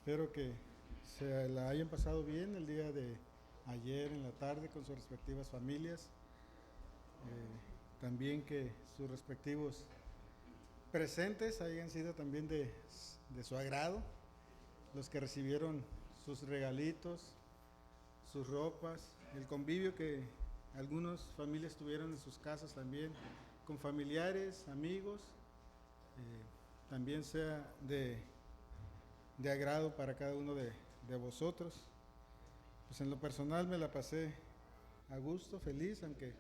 Espero que se la hayan pasado bien el día de ayer en la tarde con sus respectivas familias. También que sus respectivos presentes hayan sido también de su agrado. Los que recibieron sus regalitos, sus ropas, el convivio que algunas familias tuvieron en sus casas también, con familiares, amigos, también sea de agrado para cada uno de vosotros. Pues en lo personal me la pasé a gusto, feliz, aunque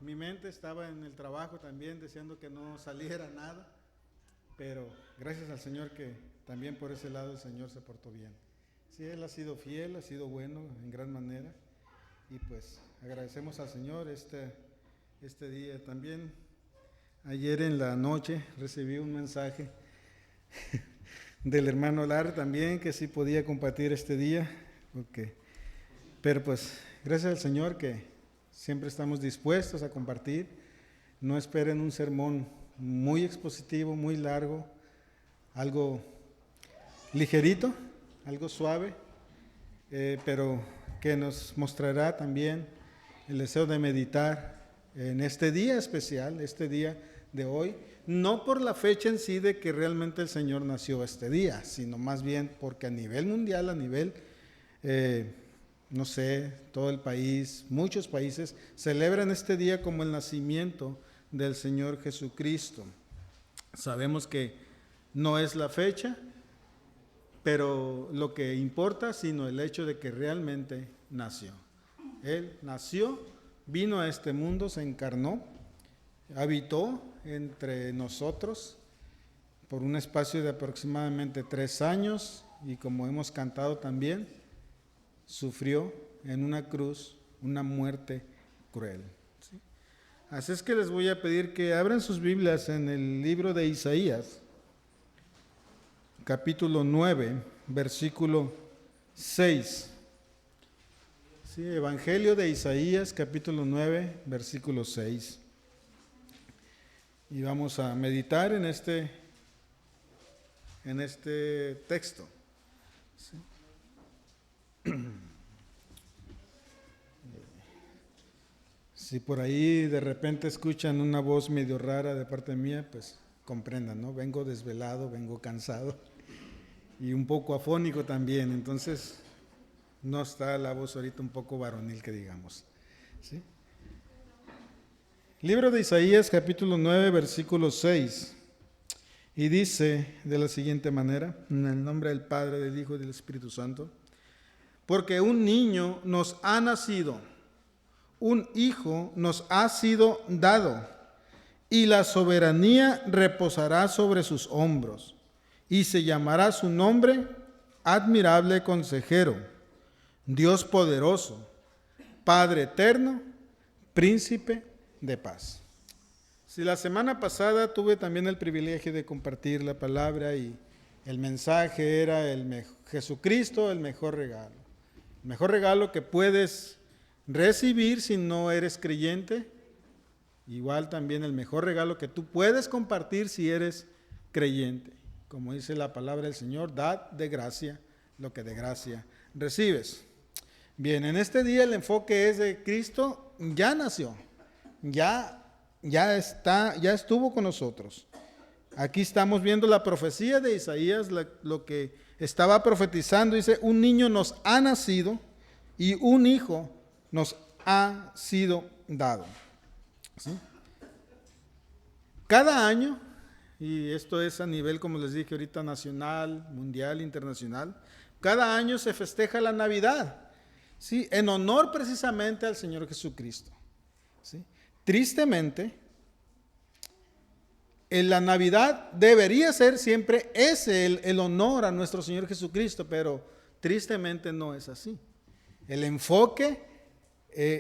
mi mente estaba en el trabajo también, deseando que no saliera nada, pero gracias al Señor que también por ese lado el Señor se portó bien. Sí, Él ha sido fiel, ha sido bueno en gran manera, y pues agradecemos al Señor este día. También ayer en la noche recibí un mensaje del hermano Lar también, que sí podía compartir este día, pero pues gracias al Señor que siempre estamos dispuestos a compartir. No esperen un sermón muy expositivo, muy largo, algo ligerito, algo suave, pero que nos mostrará también el deseo de meditar en este día especial, este día de hoy, no por la fecha en sí de que realmente el Señor nació este día, sino más bien porque a nivel mundial, a nivel, no sé, todo el país, muchos países celebran este día como el nacimiento del Señor Jesucristo. Sabemos que no es la fecha, pero lo que importa, sino el hecho de que realmente nació. Él nació, vino a este mundo, se encarnó, habitó entre nosotros por un espacio de aproximadamente 3 años, y como hemos cantado también, sufrió en una cruz una muerte cruel. ¿Sí? Así es que les voy a pedir que abran sus Biblias en el libro de Isaías, capítulo 9, versículo 6. Sí, Evangelio de Isaías, capítulo 9, versículo 6. Y vamos a meditar en este texto. ¿Sí? Si por ahí de repente escuchan una voz medio rara de parte mía, pues comprendan, ¿no? Vengo desvelado, vengo cansado y un poco afónico también, entonces no está la voz ahorita un poco varonil, que digamos. ¿Sí? Libro de Isaías, capítulo 9, versículo 6, y dice de la siguiente manera, en el nombre del Padre, del Hijo y del Espíritu Santo: porque un niño nos ha nacido, un hijo nos ha sido dado, y la soberanía reposará sobre sus hombros, y se llamará su nombre Admirable Consejero, Dios Poderoso, Padre Eterno, Príncipe de Paz. Si la semana pasada tuve también el privilegio de compartir la palabra y el mensaje era Jesucristo, el mejor regalo. El mejor regalo que puedes recibir si no eres creyente. Igual también el mejor regalo que tú puedes compartir si eres creyente. Como dice la palabra del Señor, dad de gracia lo que de gracia recibes. Bien, en este día el enfoque es de Cristo ya nació, ya estuvo con nosotros. Aquí estamos viendo la profecía de Isaías, lo que estaba profetizando. Dice, un niño nos ha nacido y un hijo nos ha sido dado. ¿Sí? Cada año, y esto es a nivel, como les dije ahorita, nacional, mundial, internacional, cada año se festeja la Navidad, ¿sí? En honor precisamente al Señor Jesucristo. ¿Sí? Tristemente, en la Navidad debería ser siempre ese el honor a nuestro Señor Jesucristo, pero tristemente no es así. El enfoque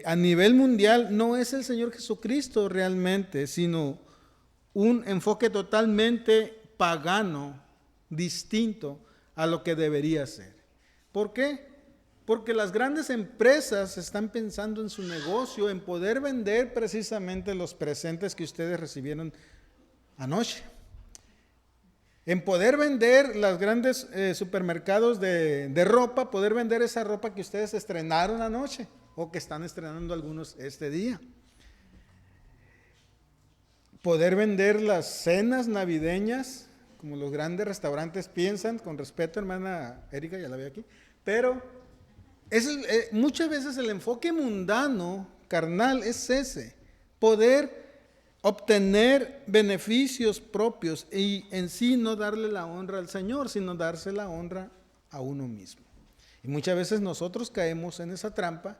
a nivel mundial no es el Señor Jesucristo realmente, sino un enfoque totalmente pagano, distinto a lo que debería ser. ¿Por qué? Porque las grandes empresas están pensando en su negocio, en poder vender precisamente los presentes que ustedes recibieron anoche. En poder vender los grandes supermercados de ropa, poder vender esa ropa que ustedes estrenaron anoche o que están estrenando algunos este día. Poder vender las cenas navideñas, como los grandes restaurantes piensan, con respeto, hermana Erika, ya la veo aquí, pero muchas veces el enfoque mundano, carnal, es ese, poder obtener beneficios propios y en sí no darle la honra al Señor, sino darse la honra a uno mismo. Y muchas veces nosotros caemos en esa trampa,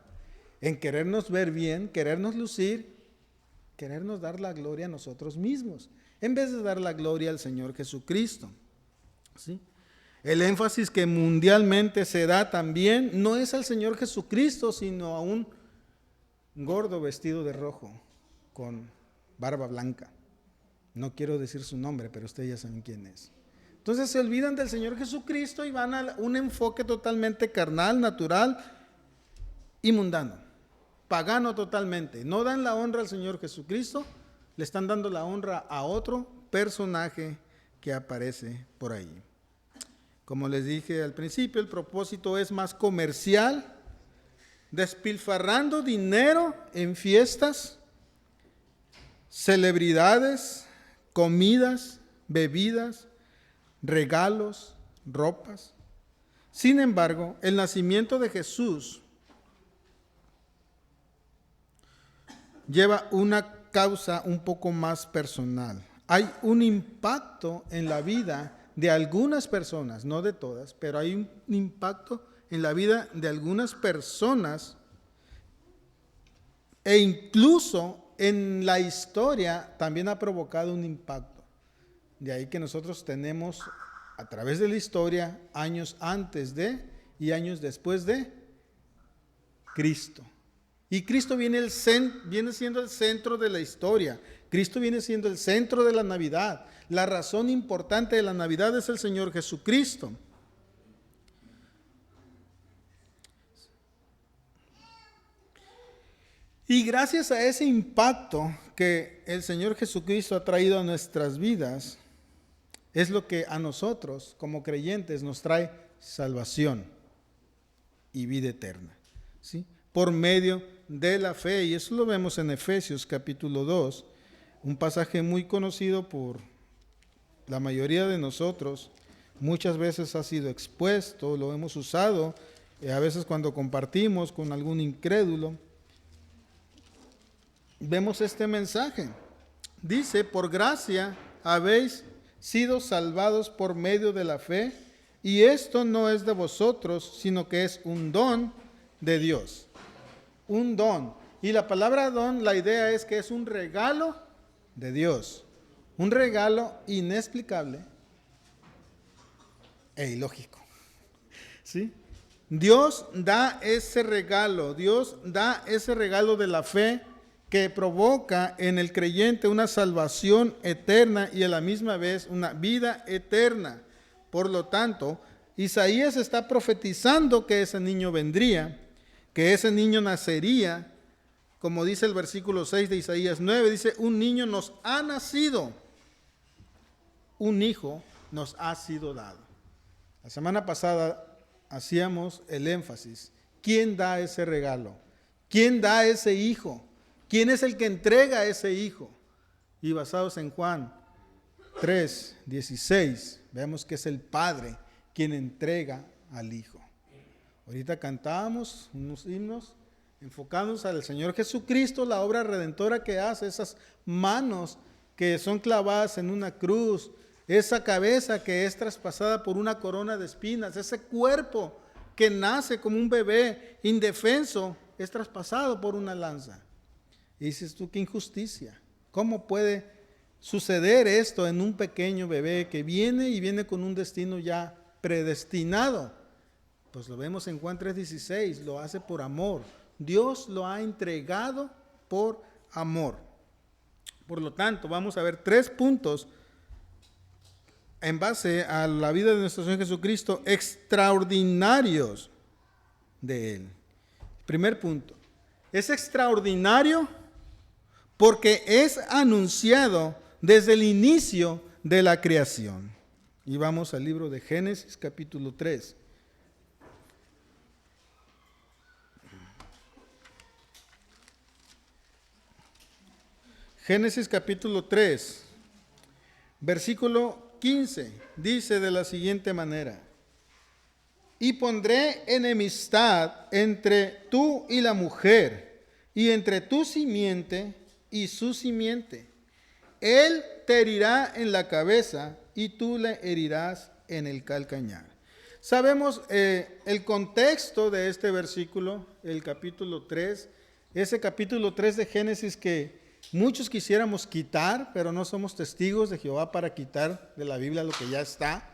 en querernos ver bien, querernos lucir, querernos dar la gloria a nosotros mismos, en vez de dar la gloria al Señor Jesucristo. ¿Sí? El énfasis que mundialmente se da también no es al Señor Jesucristo, sino a un gordo vestido de rojo, con barba blanca. No quiero decir su nombre, pero ustedes ya saben quién es. Entonces se olvidan del Señor Jesucristo y van a un enfoque totalmente carnal, natural y mundano, pagano totalmente. No dan la honra al Señor Jesucristo, le están dando la honra a otro personaje que aparece por ahí. Como les dije al principio, el propósito es más comercial, despilfarrando dinero en fiestas, celebridades, comidas, bebidas, regalos, ropas. Sin embargo, el nacimiento de Jesús lleva una causa un poco más personal. Hay un impacto en la vida de algunas personas, no de todas, pero hay un impacto en la vida de algunas personas e incluso en la historia también ha provocado un impacto. De ahí que nosotros tenemos a través de la historia años antes de y años después de Cristo. Y Cristo viene siendo el centro de la historia. Cristo viene siendo el centro de la Navidad. La razón importante de la Navidad es el Señor Jesucristo. Y gracias a ese impacto que el Señor Jesucristo ha traído a nuestras vidas, es lo que a nosotros como creyentes nos trae salvación y vida eterna, ¿sí? Por medio de la fe. Y eso lo vemos en Efesios capítulo 2, un pasaje muy conocido por la mayoría de nosotros. Muchas veces ha sido expuesto, lo hemos usado, a veces cuando compartimos con algún incrédulo. Vemos este mensaje. Dice, por gracia habéis sido salvados por medio de la fe, y esto no es de vosotros, sino que es un don de Dios. Un don. Y la palabra don, la idea es que es un regalo de Dios. Un regalo inexplicable e ilógico. ¿Sí? Dios da ese regalo. Dios da ese regalo de la fe que provoca en el creyente una salvación eterna y a la misma vez una vida eterna. Por lo tanto, Isaías está profetizando que ese niño vendría, que ese niño nacería, como dice el versículo 6 de Isaías 9, dice, un niño nos ha nacido, un hijo nos ha sido dado. La semana pasada hacíamos el énfasis, ¿quién da ese regalo? ¿Quién da ese hijo? ¿Quién es el que entrega a ese hijo? Y basados en Juan 3:16, vemos que es el Padre quien entrega al Hijo. Ahorita cantábamos unos himnos enfocados al Señor Jesucristo, la obra redentora que hace, esas manos que son clavadas en una cruz, esa cabeza que es traspasada por una corona de espinas, ese cuerpo que nace como un bebé indefenso, es traspasado por una lanza. Y dices tú, qué injusticia. ¿Cómo puede suceder esto en un pequeño bebé que viene con un destino ya predestinado? Pues lo vemos en Juan 3:16, lo hace por amor. Dios lo ha entregado por amor. Por lo tanto, vamos a ver 3 puntos en base a la vida de nuestro Señor Jesucristo, extraordinarios de Él. Primer punto, es extraordinario porque es anunciado desde el inicio de la creación. Y vamos al libro de Génesis, capítulo 3. Génesis capítulo 3, versículo 15, dice de la siguiente manera: y pondré enemistad entre tú y la mujer, y entre tu simiente y su simiente. Él te herirá en la cabeza, y tú le herirás en el calcañar. Sabemos el contexto de este versículo, el capítulo 3, ese capítulo 3 de Génesis que muchos quisiéramos quitar, pero no somos testigos de Jehová para quitar de la Biblia lo que ya está.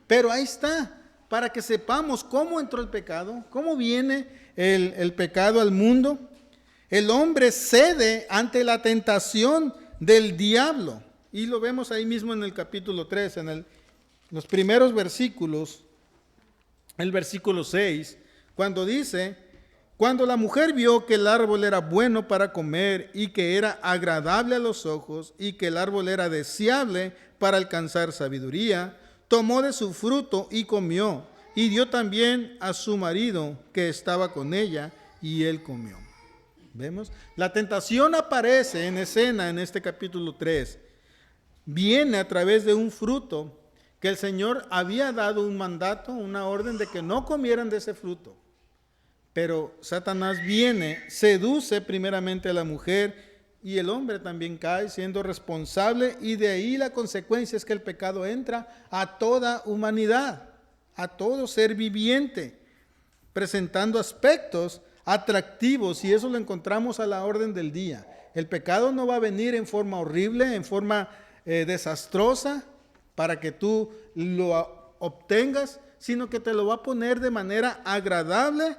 Pero ahí está, para que sepamos cómo entró el pecado, cómo viene el pecado al mundo. El hombre cede ante la tentación del diablo. Y lo vemos ahí mismo en el capítulo 3, en los primeros versículos, el versículo 6, cuando dice: cuando la mujer vio que el árbol era bueno para comer y que era agradable a los ojos y que el árbol era deseable para alcanzar sabiduría, tomó de su fruto y comió, y dio también a su marido que estaba con ella, y él comió. ¿Vemos? La tentación aparece en escena en este capítulo 3. Viene a través de un fruto que el Señor había dado un mandato, una orden de que no comieran de ese fruto. Pero Satanás viene, seduce primeramente a la mujer, y el hombre también cae siendo responsable, y de ahí la consecuencia es que el pecado entra a toda humanidad, a todo ser viviente, presentando aspectos atractivos, y eso lo encontramos a la orden del día. El pecado no va a venir en forma horrible, en forma desastrosa, para que tú lo obtengas, sino que te lo va a poner de manera agradable,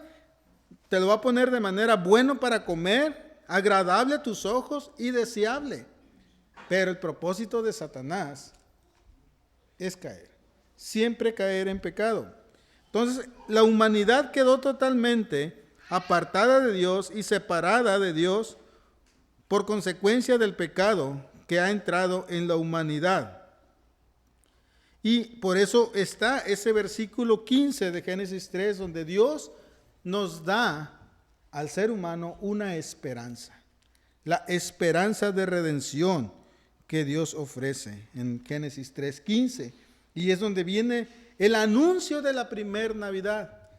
te lo va a poner de manera buena para comer, agradable a tus ojos y deseable. Pero el propósito de Satanás es caer, siempre caer en pecado. Entonces, la humanidad quedó totalmente apartada de Dios y separada de Dios por consecuencia del pecado que ha entrado en la humanidad. Y por eso está ese versículo 15 de Génesis 3, donde Dios nos da al ser humano una esperanza, la esperanza de redención que Dios ofrece en Génesis 3:15, y es donde viene el anuncio de la primer Navidad.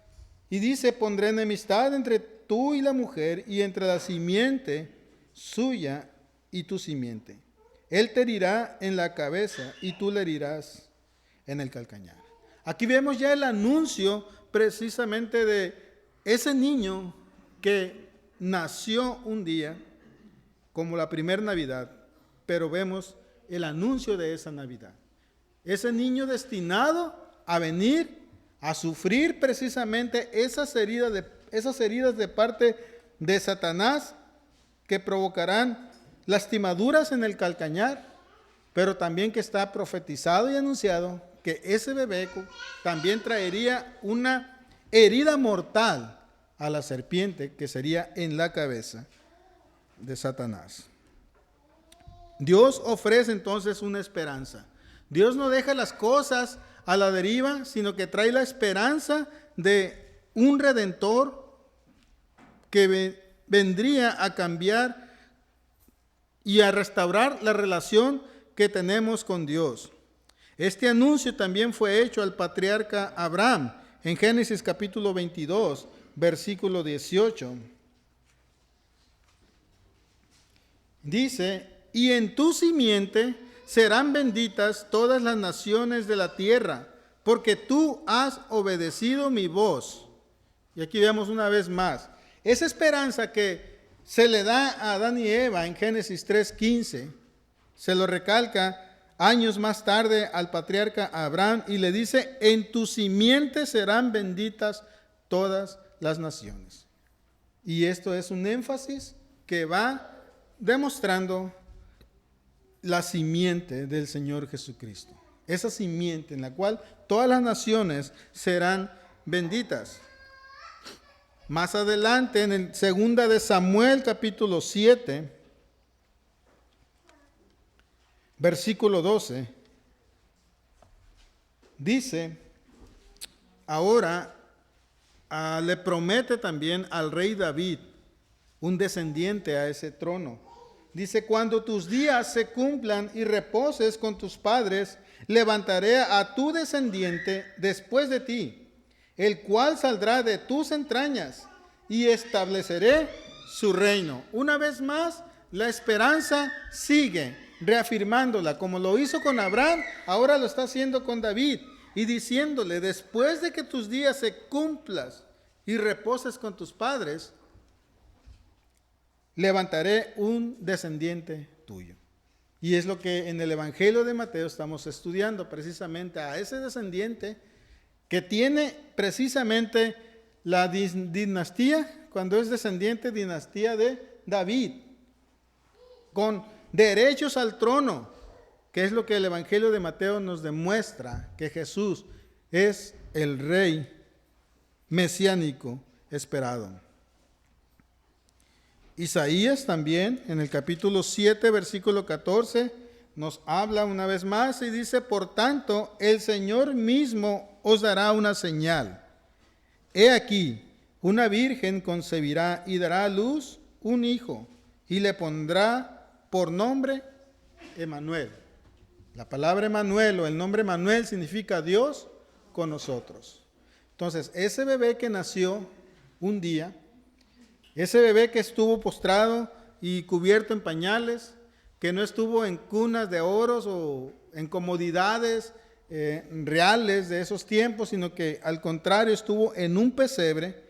Y dice: pondré enemistad entre tú y la mujer, y entre la simiente suya y tu simiente. Él te herirá en la cabeza, y tú le herirás en el calcañar. Aquí vemos ya el anuncio precisamente de ese niño que nació un día, como la primera Navidad, pero vemos el anuncio de esa Navidad. Ese niño destinado a venir a sufrir precisamente esas heridas de parte de Satanás, que provocarán lastimaduras en el calcañar, pero también que está profetizado y anunciado que ese bebé también traería una herida mortal a la serpiente, que sería en la cabeza de Satanás. Dios ofrece entonces una esperanza. Dios no deja las cosas a la deriva, sino que trae la esperanza de un redentor que vendría a cambiar y a restaurar la relación que tenemos con Dios. Este anuncio también fue hecho al patriarca Abraham en Génesis capítulo 22, versículo 18. Dice: y en tu simiente serán benditas todas las naciones de la tierra, porque tú has obedecido mi voz. Y aquí vemos una vez más esa esperanza que se le da a Adán y Eva en Génesis 3:15, se lo recalca años más tarde al patriarca Abraham y le dice: en tu simiente serán benditas todas las naciones. Y esto es un énfasis que va demostrando la simiente del Señor Jesucristo. Esa simiente en la cual todas las naciones serán benditas. Más adelante, en el 2 de Samuel, capítulo 7, versículo 12, dice, ahora le promete también al rey David un descendiente a ese trono. Dice, cuando tus días se cumplan y reposes con tus padres, levantaré a tu descendiente después de ti, el cual saldrá de tus entrañas, y estableceré su reino. Una vez más, la esperanza sigue reafirmándola, como lo hizo con Abraham, ahora lo está haciendo con David, y diciéndole, después de que tus días se cumplas y reposes con tus padres, levantaré un descendiente tuyo. Y es lo que en el Evangelio de Mateo estamos estudiando, precisamente a ese descendiente que tiene precisamente la dinastía, cuando es descendiente, dinastía de David, con derechos al trono, que es lo que el Evangelio de Mateo nos demuestra, que Jesús es el rey mesiánico esperado. Isaías también, en el capítulo 7, versículo 14, nos habla una vez más y dice, por tanto, el Señor mismo os dará una señal. He aquí, una virgen concebirá y dará a luz un hijo, y le pondrá por nombre Emmanuel. La palabra Emmanuel o el nombre Emmanuel significa Dios con nosotros. Entonces, ese bebé que nació un día, ese bebé que estuvo postrado y cubierto en pañales, que no estuvo en cunas de oros o en comodidades reales de esos tiempos, sino que al contrario estuvo en un pesebre,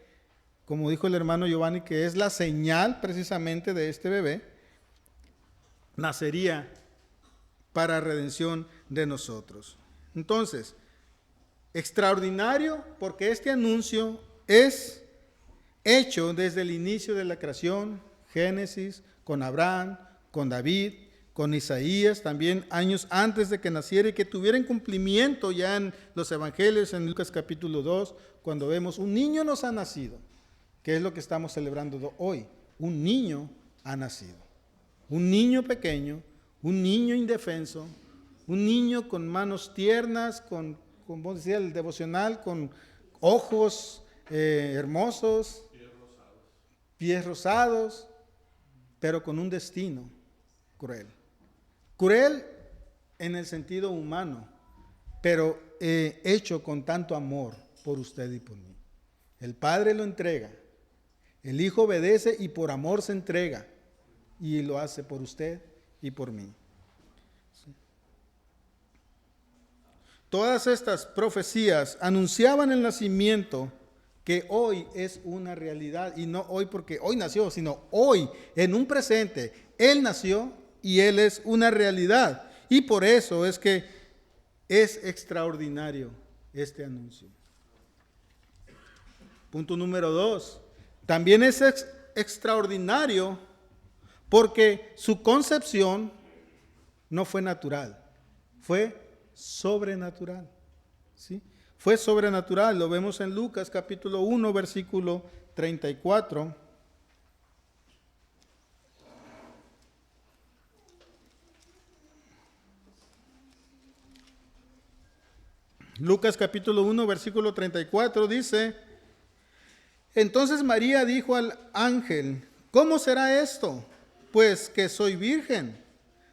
como dijo el hermano Giovanni, que es la señal precisamente de este bebé, nacería para redención de nosotros. Entonces, extraordinario porque este anuncio es hecho desde el inicio de la creación, Génesis, con Abraham, con David, con Isaías, también años antes de que naciera y que tuviera en cumplimiento ya en los evangelios, en Lucas capítulo 2, cuando vemos un niño nos ha nacido, que es lo que estamos celebrando hoy. Un niño ha nacido. Un niño pequeño, un niño indefenso, un niño con manos tiernas, como decía el devocional, con ojos hermosos, pies rosados, pero con un destino cruel. Cruel en el sentido humano, pero hecho con tanto amor por usted y por mí. El Padre lo entrega, el Hijo obedece y por amor se entrega, y lo hace por usted y por mí. ¿Sí? Todas estas profecías anunciaban el nacimiento que hoy es una realidad, y no hoy porque hoy nació, sino hoy, en un presente, Él nació y Él es una realidad. Y por eso es que es extraordinario este anuncio. Punto número 2. También es extraordinario porque su concepción no fue natural, fue sobrenatural. ¿Sí? Fue sobrenatural, lo vemos en Lucas capítulo 1, versículo 34. Lucas capítulo 1, versículo 34 dice, entonces María dijo al ángel, ¿cómo será esto? Pues que soy virgen.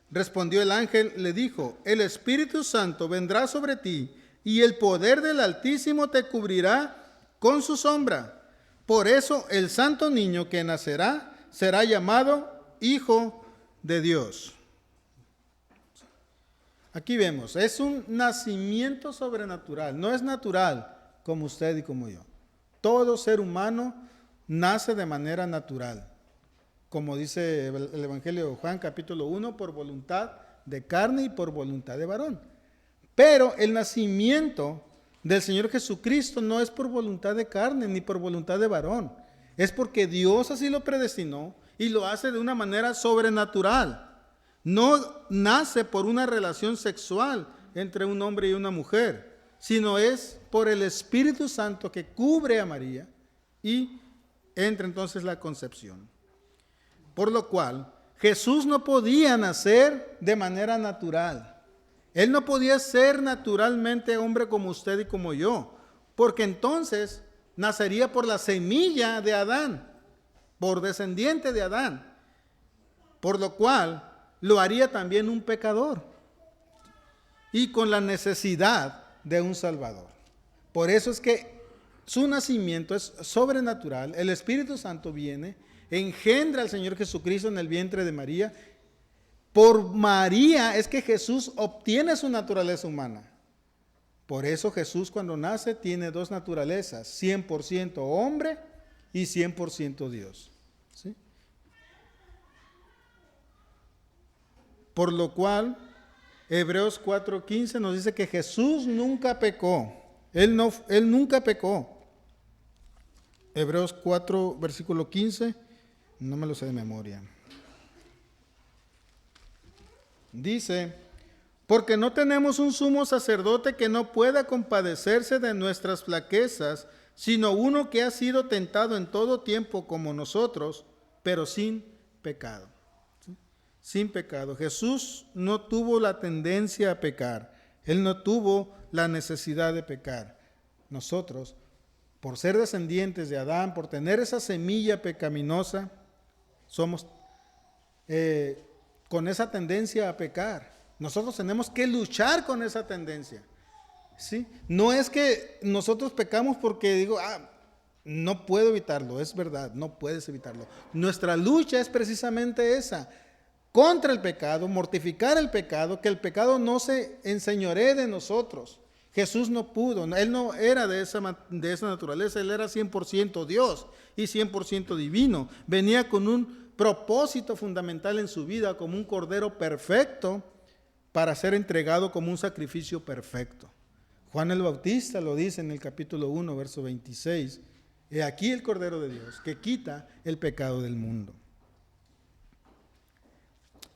Respondió el ángel, le dijo, el Espíritu Santo vendrá sobre ti, y el poder del Altísimo te cubrirá con su sombra. Por eso el santo niño que nacerá será llamado Hijo de Dios. Aquí vemos, es un nacimiento sobrenatural, no es natural como usted y como yo. Todo ser humano nace de manera natural, como dice el Evangelio de Juan capítulo 1, por voluntad de carne y por voluntad de varón. Pero el nacimiento del Señor Jesucristo no es por voluntad de carne ni por voluntad de varón. Es porque Dios así lo predestinó y lo hace de una manera sobrenatural. No nace por una relación sexual entre un hombre y una mujer, sino es por el Espíritu Santo que cubre a María y entra entonces la concepción. Por lo cual, Jesús no podía nacer de manera natural. Él no podía ser naturalmente hombre como usted y como yo, porque entonces nacería por la semilla de Adán, por descendiente de Adán, por lo cual lo haría también un pecador y con la necesidad de un Salvador. Por eso es que su nacimiento es sobrenatural. El Espíritu Santo viene, engendra al Señor Jesucristo en el vientre de María. Por María es que Jesús obtiene su naturaleza humana. Por eso Jesús cuando nace tiene dos naturalezas, 100% hombre y 100% Dios. ¿Sí? Por lo cual, Hebreos 4:15 nos dice que Jesús nunca pecó. Él nunca pecó. Hebreos 4, versículo 15, no me lo sé de memoria. Dice, porque no tenemos un sumo sacerdote que no pueda compadecerse de nuestras flaquezas, sino uno que ha sido tentado en todo tiempo como nosotros, pero sin pecado. ¿Sí? Sin pecado. Jesús no tuvo la tendencia a pecar. Él no tuvo la necesidad de pecar. Nosotros, por ser descendientes de Adán, por tener esa semilla pecaminosa, somos con esa tendencia a pecar. Nosotros tenemos que luchar con esa tendencia. ¿Sí? No es que nosotros pecamos porque digo, no puedo evitarlo, es verdad, no puedes evitarlo. Nuestra lucha es precisamente esa, contra el pecado, mortificar el pecado, que el pecado no se enseñoree de nosotros. Jesús no pudo, él no era de esa naturaleza, él era 100% Dios y 100% divino. Venía con un propósito fundamental en su vida, como un cordero perfecto para ser entregado como un sacrificio perfecto. Juan el Bautista lo dice en el capítulo 1, verso 26. He aquí el Cordero de Dios que quita el pecado del mundo.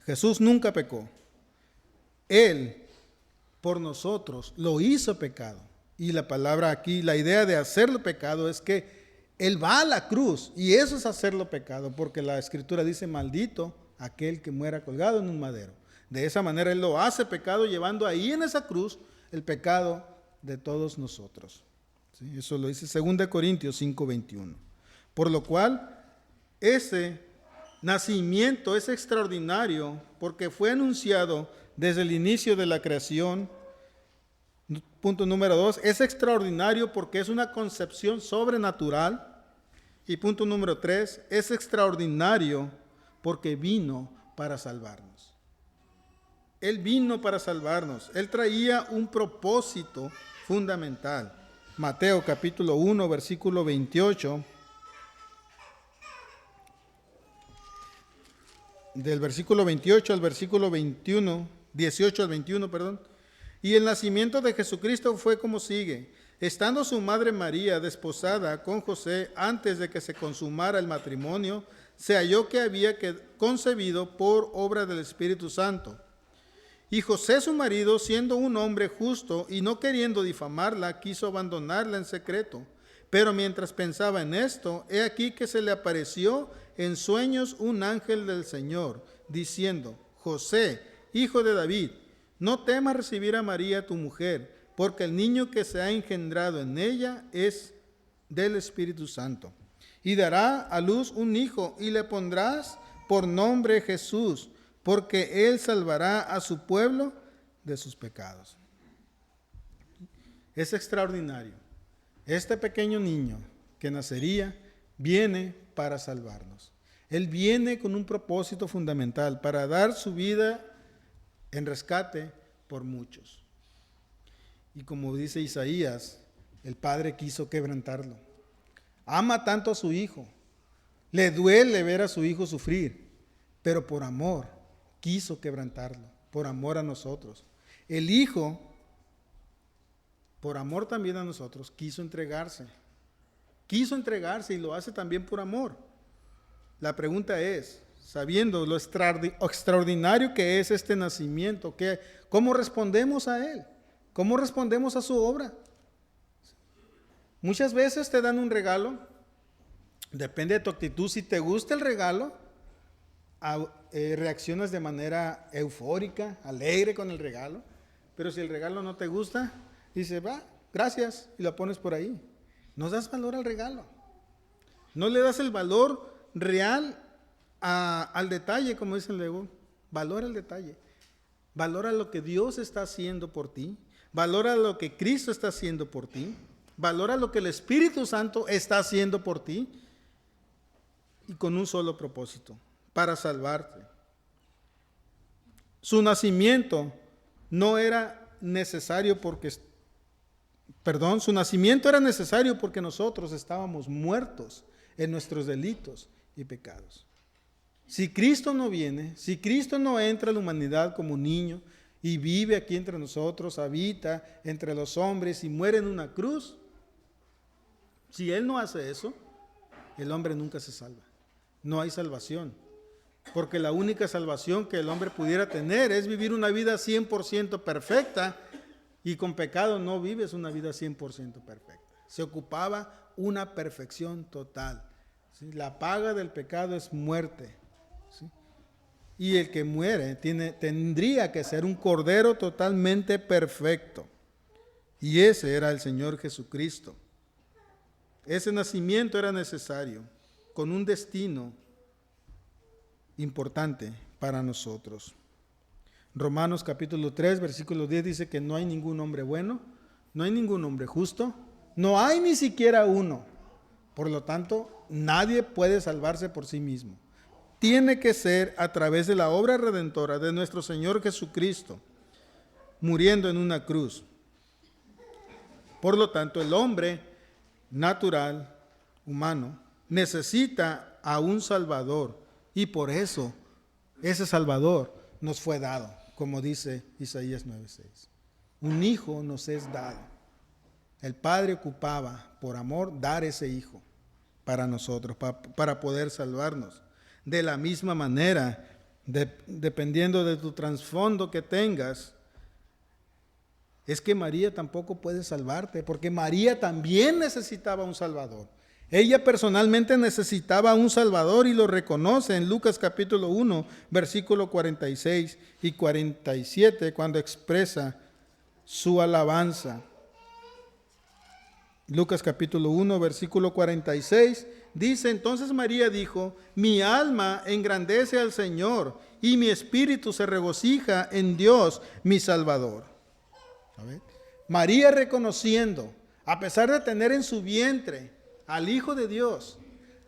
Jesús nunca pecó. Él por nosotros lo hizo pecado. Y la palabra aquí, la idea de hacerlo pecado es que Él va a la cruz y eso es hacerlo pecado, porque la Escritura dice, maldito aquel que muera colgado en un madero. De esa manera Él lo hace pecado, llevando ahí en esa cruz el pecado de todos nosotros. ¿Sí? Eso lo dice 2 Corintios 5:21. Por lo cual, ese nacimiento es extraordinario porque fue anunciado desde el inicio de la creación. Punto número 2, es extraordinario porque es una concepción sobrenatural. Y punto número 3, es extraordinario porque vino para salvarnos. Él vino para salvarnos. Él traía un propósito fundamental. Mateo capítulo 1, versículo 28. Del versículo 28 al versículo 21, 18 al 21, perdón. Y el nacimiento de Jesucristo fue como sigue. Estando su madre María desposada con José antes de que se consumara el matrimonio, se halló que había concebido por obra del Espíritu Santo. Y José su marido, siendo un hombre justo y no queriendo difamarla, quiso abandonarla en secreto. Pero mientras pensaba en esto, he aquí que se le apareció en sueños un ángel del Señor, diciendo, José, hijo de David, no temas recibir a María tu mujer, porque el niño que se ha engendrado en ella es del Espíritu Santo. Y dará a luz un hijo, y le pondrás por nombre Jesús, porque él salvará a su pueblo de sus pecados. Es extraordinario. Este pequeño niño que nacería viene para salvarnos. Él viene con un propósito fundamental, para dar su vida en rescate por muchos. Y como dice Isaías, el Padre quiso quebrantarlo. Ama tanto a su Hijo, le duele ver a su Hijo sufrir, pero por amor quiso quebrantarlo, por amor a nosotros. El Hijo, por amor también a nosotros, quiso entregarse y lo hace también por amor. La pregunta es, sabiendo lo extraordinario que es este nacimiento, ¿cómo respondemos a Él? ¿Cómo respondemos a su obra? Muchas veces te dan un regalo, depende de tu actitud. Si te gusta el regalo, reaccionas de manera eufórica, alegre con el regalo. Pero si el regalo no te gusta, dice, va, gracias, y lo pones por ahí. No das valor al regalo. No le das el valor real al detalle, como dice luego. Valora el detalle. Valora lo que Dios está haciendo por ti. Valora lo que Cristo está haciendo por ti. Valora lo que el Espíritu Santo está haciendo por ti. Y con un solo propósito, para salvarte. Su nacimiento no era necesario porque, su nacimiento era necesario porque nosotros estábamos muertos en nuestros delitos y pecados. Si Cristo no viene, si Cristo no entra a la humanidad como niño y vive aquí entre nosotros, habita entre los hombres y muere en una cruz, si Él no hace eso, el hombre nunca se salva. No hay salvación. Porque la única salvación que el hombre pudiera tener es vivir una vida 100% perfecta, y con pecado no vives una vida 100% perfecta. Se ocupaba una perfección total. ¿Sí? La paga del pecado es muerte. ¿Sí? Y el que muere tendría que ser un cordero totalmente perfecto. Y ese era el Señor Jesucristo. Ese nacimiento era necesario, con un destino importante para nosotros. Romanos capítulo 3, versículo 10 dice que no hay ningún hombre bueno, no hay ningún hombre justo, no hay ni siquiera uno. Por lo tanto, nadie puede salvarse por sí mismo. Tiene que ser a través de la obra redentora de nuestro Señor Jesucristo, muriendo en una cruz. Por lo tanto, el hombre natural, humano, necesita a un Salvador, y por eso ese Salvador nos fue dado, como dice Isaías 9:6. Un hijo nos es dado. El Padre ocupaba por amor dar ese hijo para nosotros, para poder salvarnos. De la misma manera, dependiendo de tu trasfondo que tengas, es que María tampoco puede salvarte, porque María también necesitaba un Salvador. Ella personalmente necesitaba un Salvador y lo reconoce en Lucas capítulo 1, versículo 46 y 47, cuando expresa su alabanza. Lucas capítulo 1, versículo 46, dice: entonces María dijo, mi alma engrandece al Señor y mi espíritu se regocija en Dios mi Salvador. María reconociendo, a pesar de tener en su vientre al Hijo de Dios,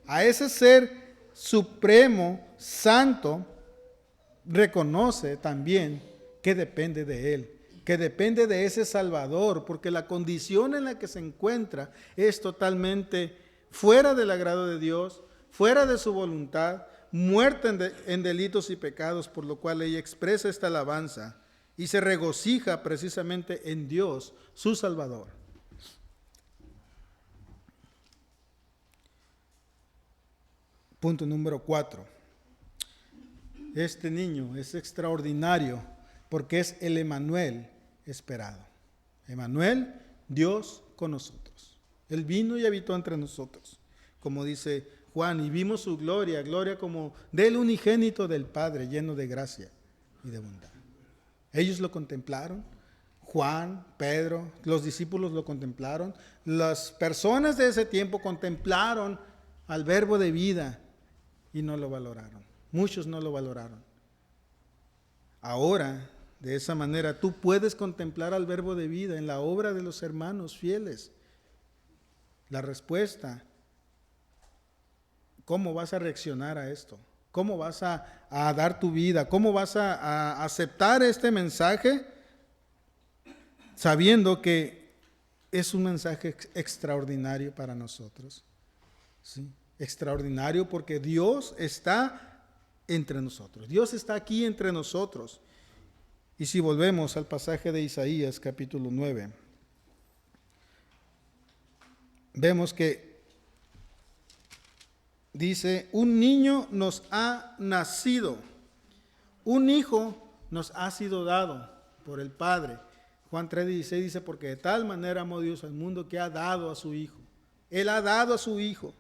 a ese ser supremo, santo, reconoce también que depende de Él, que depende de ese Salvador, porque la condición en la que se encuentra es totalmente fuera del agrado de Dios, fuera de su voluntad, muerta en delitos y pecados, por lo cual ella expresa esta alabanza y se regocija precisamente en Dios, su Salvador. Punto número 4. Este niño es extraordinario porque es el Emmanuel esperado. Emmanuel, Dios con nosotros. Él vino y habitó entre nosotros, como dice Juan, y vimos su gloria, gloria como del unigénito del Padre, lleno de gracia y de bondad. Ellos lo contemplaron, Juan, Pedro, los discípulos lo contemplaron, las personas de ese tiempo contemplaron al Verbo de vida y no lo valoraron. Muchos no lo valoraron. Ahora, de esa manera, tú puedes contemplar al Verbo de vida en la obra de los hermanos fieles. La respuesta, ¿cómo vas a reaccionar a esto? ¿Cómo vas a dar tu vida? ¿Cómo vas a aceptar este mensaje? Sabiendo que es un mensaje extraordinario para nosotros. ¿Sí? Extraordinario porque Dios está entre nosotros. Dios está aquí entre nosotros. Y si volvemos al pasaje de Isaías capítulo 9, vemos que dice, un niño nos ha nacido, un hijo nos ha sido dado por el Padre. Juan 3:16 dice, porque de tal manera amó Dios al mundo que ha dado a su Hijo. Él ha dado a su Hijo.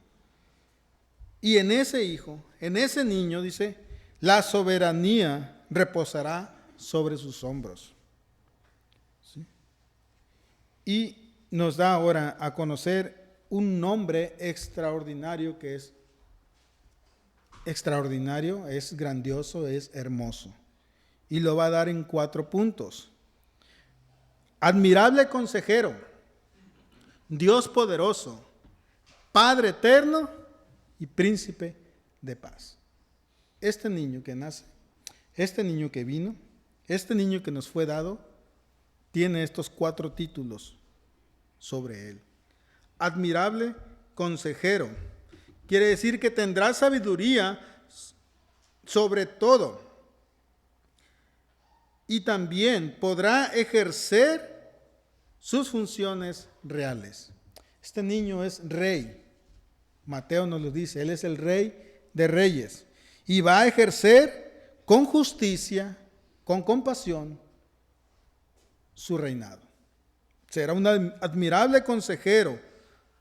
Y en ese Hijo, en ese niño, dice, la soberanía reposará sobre sus hombros. ¿sí? Y nos da ahora a conocer un nombre extraordinario que es extraordinario, es grandioso, es hermoso. Y lo va a dar en 4 puntos. Admirable consejero, Dios poderoso, Padre eterno y príncipe de paz. Este niño que nace, este niño que vino, este niño que nos fue dado, tiene estos 4 títulos sobre él. Admirable consejero, quiere decir que tendrá sabiduría sobre todo y también podrá ejercer sus funciones reales. Este niño es rey. Mateo nos lo dice, él es el rey de reyes y va a ejercer con justicia, con compasión, su reinado. Será un admirable consejero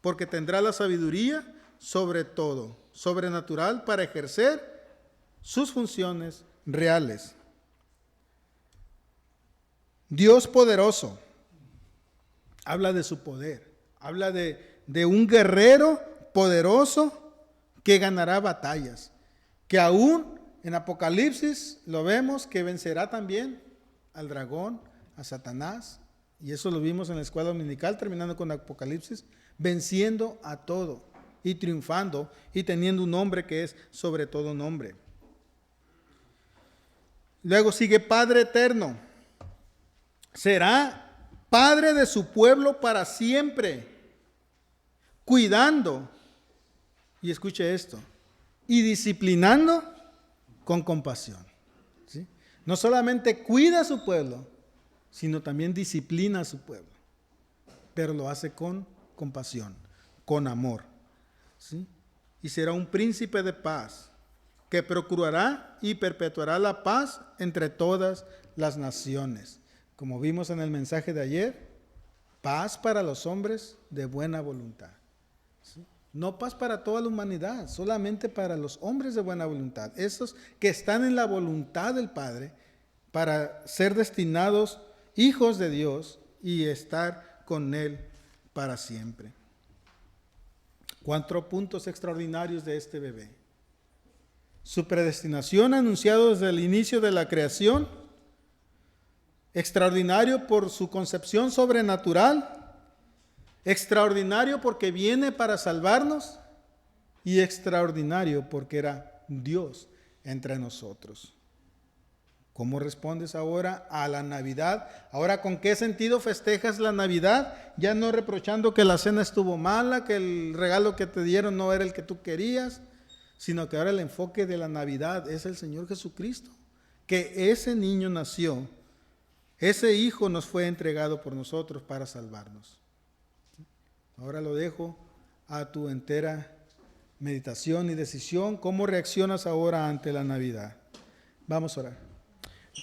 porque tendrá la sabiduría sobre todo, sobrenatural, para ejercer sus funciones reales. Dios poderoso, habla de su poder, habla de un guerrero poderoso que ganará batallas, que aún en Apocalipsis lo vemos que vencerá también al dragón, a Satanás, y eso lo vimos en la escuela dominical, terminando con Apocalipsis, venciendo a todo y triunfando y teniendo un nombre que es sobre todo nombre. Luego sigue Padre eterno. Será Padre de su pueblo para siempre, cuidando, y escuche esto, y disciplinando con compasión. ¿Sí? No solamente cuida a su pueblo, sino también disciplina a su pueblo, pero lo hace con compasión, con amor. ¿Sí? Y será un príncipe de paz, que procurará y perpetuará la paz entre todas las naciones. Como vimos en el mensaje de ayer, paz para los hombres de buena voluntad. ¿Sí? No paz para toda la humanidad, solamente para los hombres de buena voluntad, esos que están en la voluntad del Padre para ser destinados hijos de Dios y estar con Él para siempre. 4 puntos extraordinarios de este bebé. Su predestinación anunciada desde el inicio de la creación, extraordinario por su concepción sobrenatural, extraordinario porque viene para salvarnos y extraordinario porque era Dios entre nosotros. ¿Cómo respondes ahora a la Navidad? Ahora, ¿con qué sentido festejas la Navidad? Ya no reprochando que la cena estuvo mala, que el regalo que te dieron no era el que tú querías, sino que ahora el enfoque de la Navidad es el Señor Jesucristo, que ese niño nació, ese hijo nos fue entregado por nosotros para salvarnos. Ahora lo dejo a tu entera meditación y decisión. ¿Cómo reaccionas ahora ante la Navidad? Vamos a orar.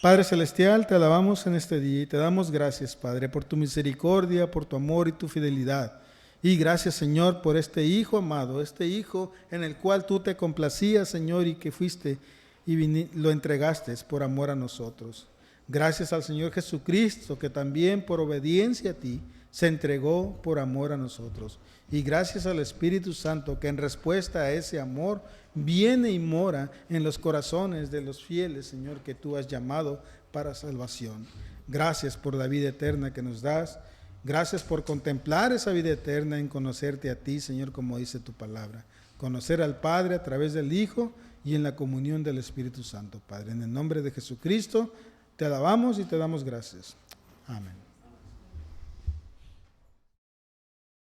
Padre Celestial, te alabamos en este día y te damos gracias, Padre, por tu misericordia, por tu amor y tu fidelidad. Y gracias, Señor, por este Hijo amado, este Hijo en el cual tú te complacías, Señor, y que fuiste y lo entregaste por amor a nosotros. Gracias al Señor Jesucristo, que también por obediencia a ti se entregó por amor a nosotros. Y gracias al Espíritu Santo, que en respuesta a ese amor viene y mora en los corazones de los fieles, Señor, que tú has llamado para salvación. Gracias por la vida eterna que nos das. Gracias por contemplar esa vida eterna en conocerte a ti, Señor, como dice tu palabra. Conocer al Padre a través del Hijo y en la comunión del Espíritu Santo, Padre. En el nombre de Jesucristo, te alabamos y te damos gracias. Amén.